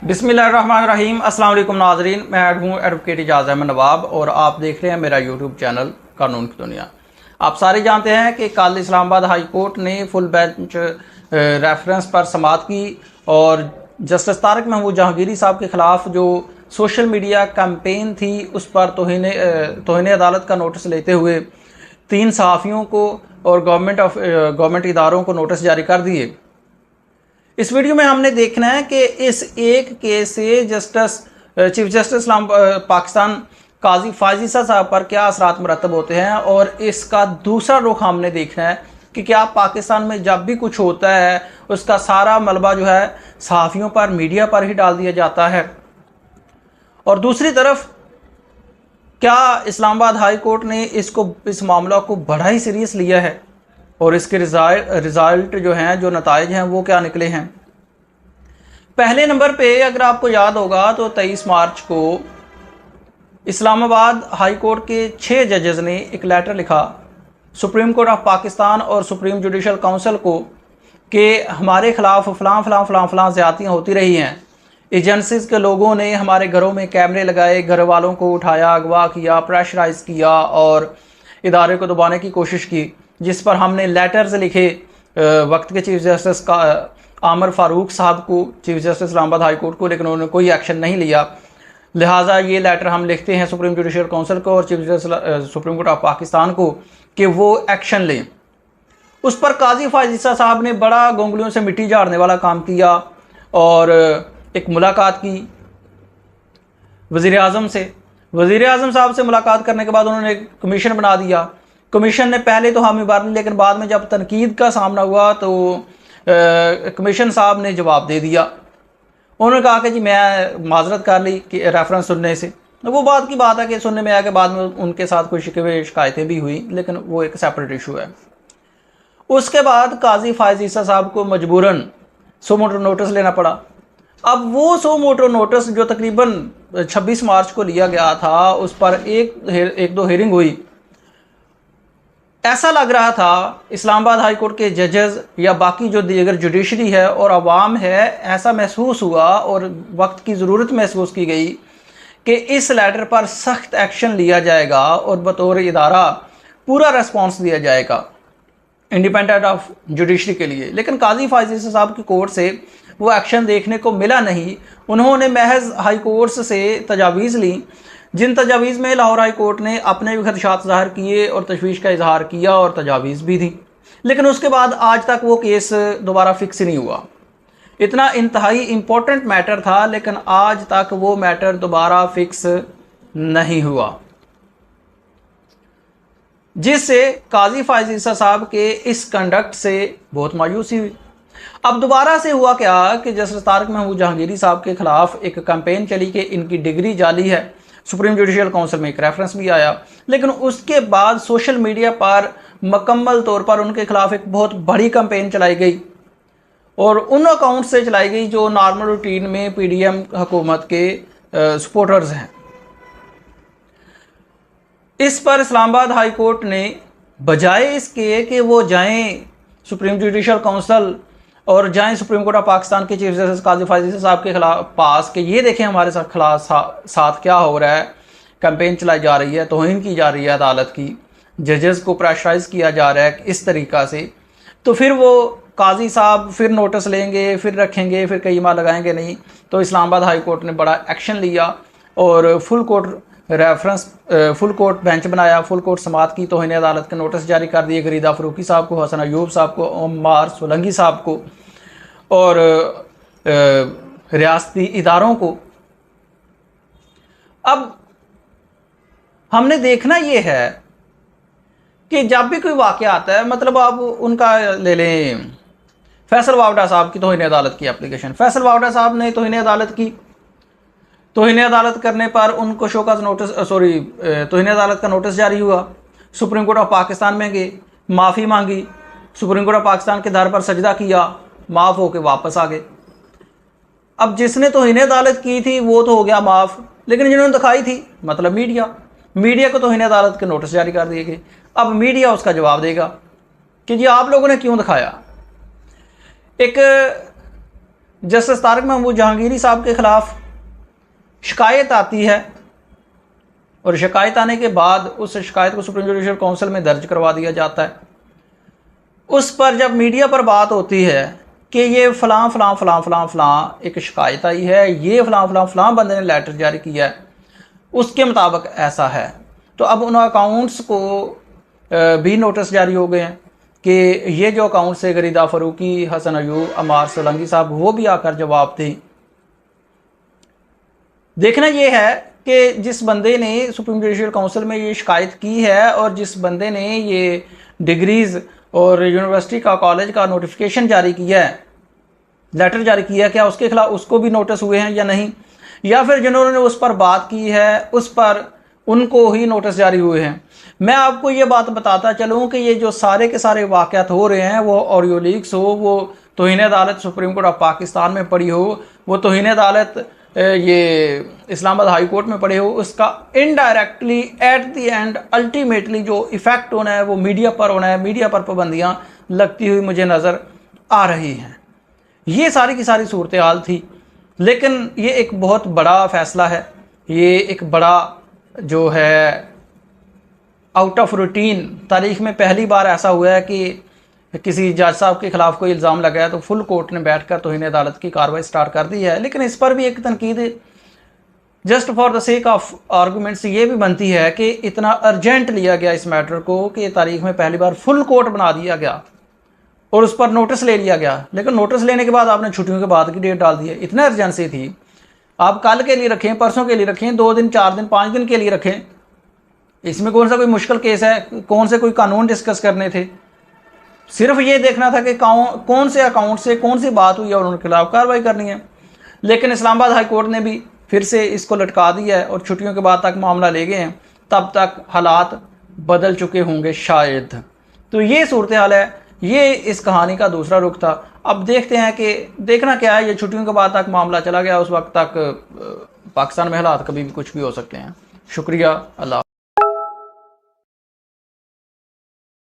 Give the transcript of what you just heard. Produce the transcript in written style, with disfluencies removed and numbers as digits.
बिस्मिल्लाहिर्रहमानिर्रहीम। अस्सलाम वालेकुम नाज़रीन, मैं हूँ एडवोकेट इजाज़ अहमद नवाब और आप देख रहे हैं मेरा यूट्यूब चैनल कानून की दुनिया। आप सारे जानते हैं कि कल इस्लामाबाद हाई कोर्ट ने फुल बेंच रेफरेंस पर समाअत की और जस्टिस तारिक महमूद जहांगीरी साहब के ख़िलाफ़ जो सोशल मीडिया कैंपेन थी उस पर तौहीन अदालत का नोटिस लेते हुए 3 सहाफ़ियों को और गवर्नमेंट इदारों को नोटिस जारी कर दिए। इस वीडियो में हमने देखना है कि इस एक केस से चीफ जस्टिस पाकिस्तान काजी फायज़ ईसा साहब पर क्या असरात मुरतब होते हैं और इसका दूसरा रुख हमने देखना है कि क्या पाकिस्तान में जब भी कुछ होता है उसका सारा मलबा जो है सहाफ़ियों पर, मीडिया पर ही डाल दिया जाता है, और दूसरी तरफ क्या इस्लामाबाद हाई कोर्ट ने इस मामला को बड़ा ही सीरियस लिया है और इसके रिज़ल्ट जो हैं, जो नताइज हैं, वो क्या निकले हैं। पहले नंबर पे अगर आपको याद होगा तो 23 मार्च को इस्लामाबाद हाई कोर्ट के 6 जजेस ने एक लेटर लिखा सुप्रीम कोर्ट ऑफ पाकिस्तान और सुप्रीम जुडिशल काउंसिल को कि हमारे ख़िलाफ़ फ़लाँ ज़्यादतियाँ होती रही हैं। एजेंसीज़ के लोगों ने हमारे घरों में कैमरे लगाए, घर वालों को उठाया, अगवा किया, प्रेशराइज़ किया और इदारे को दबाने की कोशिश की, जिस पर हमने लेटर्स लिखे वक्त के चीफ जस्टिस का आमर फारूक साहब को, chief justice Islamabad high court को, लेकिन उन्होंने कोई एक्शन नहीं लिया। लिहाजा ये लेटर हम लिखते हैं सुप्रीम जुडिशल काउंसिल को और chief justice supreme court of Pakistan को कि वो एक्शन लें। उस पर काजी फायज़ ईसा साहब ने बड़ा गोंगलियों से मिट्टी झाड़ने वाला काम किया और एक मुलाकात की वज़ीर आज़म से। वज़ीर आज़म साहब से मुलाकात करने के बाद उन्होंने एक कमीशन बना दिया। कमीशन ने पहले तो हामी भर ली, लेकिन बाद में जब तनकीद का सामना हुआ तो कमीशन साहब ने जवाब दे दिया। उन्होंने कहा कि जी मैं माजरत कर ली कि रेफरेंस सुनने से। वो बात की बात है कि सुनने में आया कि बाद में उनके साथ कुछ शिकायतें भी हुई, लेकिन वो एक सेपरेट इशू है। उसके बाद काजी फायज़ ईसा साहब को मजबूरन सो मोटो नोटिस लेना पड़ा। अब वो सो मोटो नोटिस जो तकरीबन 26 मार्च को लिया गया था, उस पर एक दो हियरिंग हुई। ऐसा लग रहा था इस्लामाबाद हाई कोर्ट के जजेस या बाकी जो दीगर जुडिशरी है और अवाम है, ऐसा महसूस हुआ और वक्त की ज़रूरत महसूस की गई कि इस लेटर पर सख्त एक्शन लिया जाएगा और बतौर इदारा पूरा रेस्पॉन्स दिया जाएगा इंडिपेंडेंट ऑफ जुडिशरी के लिए। लेकिन काजी फायज़ ईसा साहब की कोर्ट से वो एक्शन देखने को मिला नहीं। उन्होंने महज हाई कोर्ट से तजावीज़ ली, जिन तजावीज़ में लाहौर हाई कोर्ट ने अपने भी खदशात ज़ाहिर किए और तशवीश का इजहार किया और तजावीज़ भी दी, लेकिन उसके बाद आज तक वो केस दोबारा फिक्स नहीं हुआ। इतना इंतहाई इम्पोर्टेंट मैटर था, लेकिन आज तक वो मैटर दोबारा फिक्स नहीं हुआ, जिससे काजी फायज़ ईसा साहब के इस कंडक्ट से बहुत मायूसी हुई। अब दोबारा से हुआ क्या कि जस्टिस तारिक महमूद जहांगीरी साहब के ख़िलाफ़ एक कैंपेन चली कि इनकी डिग्री जाली है। सुप्रीम जुडिशल काउंसिल में एक रेफरेंस भी आया, लेकिन उसके बाद सोशल मीडिया पर मुकम्मल तौर पर उनके खिलाफ एक बहुत बड़ी कैंपेन चलाई गई और उन अकाउंट से चलाई गई जो नॉर्मल रूटीन में पीडीएम हुकूमत के सपोर्टर्स हैं। इस पर इस्लामाबाद हाई कोर्ट ने बजाय इसके कि वो जाएं सुप्रीम जुडिशल काउंसिल और जाएं सुप्रीम कोर्ट ऑफ पाकिस्तान के चीफ जस्टिस काजी फायज़ ईसा साहब के खिलाफ पास कि ये देखें हमारे साथ क्या हो रहा है, कैंपेन चलाई जा रही है, तौहीन की जा रही है अदालत की, जजेस को प्रेशराइज किया जा रहा है इस तरीक़ा से, तो फिर वो काजी साहब फिर नोटिस लेंगे, फिर रखेंगे, फिर कई माह लगाएंगे नहीं। तो इस्लामाबाद हाई कोर्ट ने बड़ा एक्शन लिया और फुल कोर्ट बेंच बनाया, फुल कोर्ट समाअत की, तौहीन अदालत के नोटिस जारी कर दिए गरीदा फरूकी साहब को, हसन अयूब साहब को, उम्मार सोलंगी साहब को और रियासती इदारों को। अब हमने देखना ये है कि जब भी कोई वाक़या आता है, मतलब आप उनका ले लें फैसल वावडा साहब की तौहीन अदालत की एप्लीकेशन। फैसल वावडा साहब ने तौहीन अदालत की, तौहीन अदालत करने पर उनको तौहीन अदालत का नोटिस जारी हुआ। सुप्रीम कोर्ट ऑफ पाकिस्तान में गए, माफ़ी मांगी, सुप्रीम कोर्ट ऑफ पाकिस्तान के दर पर सजदा किया, माफ़ होकर वापस आ गए। अब जिसने तौहीन अदालत की थी वो तो हो गया माफ़, लेकिन जिन्होंने दिखाई थी, मतलब मीडिया को तौहीन अदालत के नोटिस जारी कर दिए गए। अब मीडिया उसका जवाब देगा कि जी आप लोगों ने क्यों दिखाया। एक जस्टिस तारिक महमूद जहांगीरी साहब के ख़िलाफ़ शिकायत आती है और शिकायत आने के बाद उस शिकायत को सुप्रीम जुडिशल काउंसिल में दर्ज करवा दिया जाता है। उस पर जब मीडिया पर बात होती है कि ये फ़लाँ फ़लाँ फ़लाँ फ़लाँ फ़लाँ एक शिकायत आई है, ये फ़लाँ फ़लाँ फ़लाँ बंदे ने लेटर जारी किया है, उसके मुताबिक ऐसा है, तो अब उन अकाउंट्स को भी नोटिस जारी हो गए हैं कि ये जो अकाउंट्स है गरीदा फ़रूकी, हसन अयूब, अमार सोलंकी साहब, वो भी आकर जवाब दें। देखना ये है कि जिस बंदे ने सुप्रीम जुडिशल काउंसिल में ये शिकायत की है और जिस बंदे ने ये डिग्रीज़ और यूनिवर्सिटी का, कॉलेज का नोटिफिकेशन जारी किया है, लेटर जारी किया है, क्या उसके खिलाफ उसको भी नोटिस हुए हैं या नहीं, या फिर जिन्होंने उस पर बात की है उस पर उनको ही नोटिस जारी हुए हैं। मैं आपको ये बात बताता चलूँ कि ये जो सारे के सारे वाक़यात हो रहे हैं, वो ऑडियो लीक्स हो, वो तौहीन अदालत सुप्रीम कोर्ट ऑफ पाकिस्तान में पड़ी हो, वो तौहीन अदालत ये इस्लामाबाद हाई कोर्ट में पड़े हो, उसका indirectly at the end ultimately जो इफ़ेक्ट होना है वो मीडिया पर होना है। मीडिया पर पाबंदियाँ लगती हुई मुझे नज़र आ रही हैं। ये सारी की सारी सूरत हाल थी, लेकिन ये एक बहुत बड़ा फ़ैसला है, ये एक बड़ा जो है आउट ऑफ रूटीन, तारीख़ में पहली बार ऐसा हुआ है कि किसी जज साहब के ख़िलाफ़ कोई इल्ज़ाम लगाया तो फुल कोर्ट ने बैठकर तौहीन अदालत की कार्रवाई स्टार्ट कर दी है। लेकिन इस पर भी एक तनकीद just for the sake of arguments ये भी बनती है कि इतना अर्जेंट लिया गया इस मैटर को कि तारीख़ में पहली बार फुल कोर्ट बना दिया गया और उस पर नोटिस ले लिया गया। लेकिन नोटिस लेने के बाद आपने छुट्टियों के बाद की डेट डाल दी है। इतना अर्जेंसी थी, आप कल के लिए रखें, परसों के लिए रखें, 2 दिन 4 दिन 5 दिन के लिए रखें, इसमें कौन सा कोई मुश्किल केस है, कौन से कोई कानून डिस्कस करने थे। सिर्फ ये देखना था कि कौन से अकाउंट से कौन सी बात हुई है और उनके खिलाफ कार्रवाई करनी है। लेकिन इस्लामाबाद हाई कोर्ट ने भी फिर से इसको लटका दिया है और छुट्टियों के बाद तक मामला ले गए हैं। तब तक हालात बदल चुके होंगे शायद। तो ये सूरत हाल है, ये इस कहानी का दूसरा रुख था। अब देखते हैं कि देखना क्या है, ये छुट्टियों के बाद तक मामला चला गया, उस वक्त तक पाकिस्तान में हालात कभी भी कुछ भी हो सकते हैं। शुक्रिया, अल्लाह।